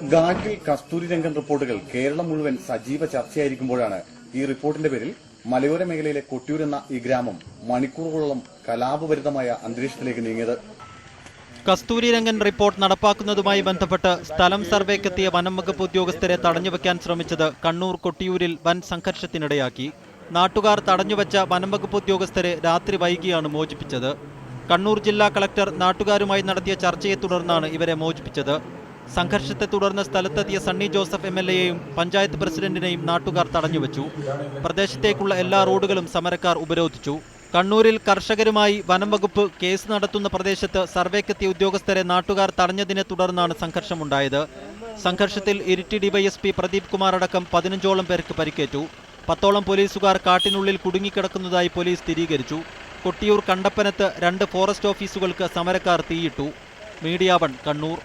ഗാറ്റിൽ കസ്തൂരിരംഗൻ റിപ്പോർട്ടുകൾ കേരളം മുഴുവൻ സജീവ ചർച്ചയായിരിക്കുമ്പോഴാണ് ഈ റിപ്പോർട്ടിന്റെ പേരിൽ മലയോര മേഖലയിലെ കൊട്ടിയൂർ എന്ന ഈ ഗ്രാമം മണിക്കൂറുകളോളം കലാപഭരിതമായ അന്തരീക്ഷത്തിലേക്ക് നീങ്ങിയത്. കസ്തൂരിരംഗൻ റിപ്പോർട്ട് നടപ്പാക്കുന്നതുമായി ബന്ധപ്പെട്ട് സ്ഥലം സർവേക്കെത്തിയ വനം വകുപ്പ് ഉദ്യോഗസ്ഥരെ തടഞ്ഞുവെക്കാൻ ശ്രമിച്ചത് കണ്ണൂർ കൊട്ടിയൂരിൽ വൻ സംഘർഷത്തിനിടയാക്കി. നാട്ടുകാർ തടഞ്ഞുവെച്ച വനം വകുപ്പ് ഉദ്യോഗസ്ഥരെ രാത്രി വൈകിയാണ് മോചിപ്പിച്ചത്. കണ്ണൂർ ജില്ലാ കളക്ടർ നാട്ടുകാരുമായി നടത്തിയ ചർച്ചയെ തുടർന്നാണ് ഇവരെ മോചിപ്പിച്ചത്. സംഘർഷത്തെ തുടർന്ന് സ്ഥലത്തെത്തിയ സണ്ണി ജോസഫ് MLAയെയും പഞ്ചായത്ത് പ്രസിഡന്റിനെയും നാട്ടുകാർ തടഞ്ഞുവെച്ചു. പ്രദേശത്തേക്കുള്ള എല്ലാ റോഡുകളും സമരക്കാർ ഉപരോധിച്ചു. കണ്ണൂരിൽ കർഷകരുമായി വനം വകുപ്പ് കേസ് നടത്തുന്ന പ്രദേശത്ത് സർവേക്കെത്തിയ ഉദ്യോഗസ്ഥരെ നാട്ടുകാർ തടഞ്ഞതിനെ തുടർന്നാണ് സംഘർഷമുണ്ടായത്. സംഘർഷത്തിൽ ഇരിട്ടി DYSP പ്രദീപ് കുമാർ അടക്കം 15ഓളം പേർക്ക് പരിക്കേറ്റു. 10ഓളം പോലീസുകാർ കാട്ടിനുള്ളിൽ കുടുങ്ങിക്കിടക്കുന്നതായി പോലീസ് സ്ഥിരീകരിച്ചു. കൊട്ടിയൂർ കണ്ടപ്പനത്ത് 2 ഫോറസ്റ്റ് ഓഫീസുകൾക്ക് സമരക്കാർ തീയിട്ടു. മീഡിയ 1 കണ്ണൂർ.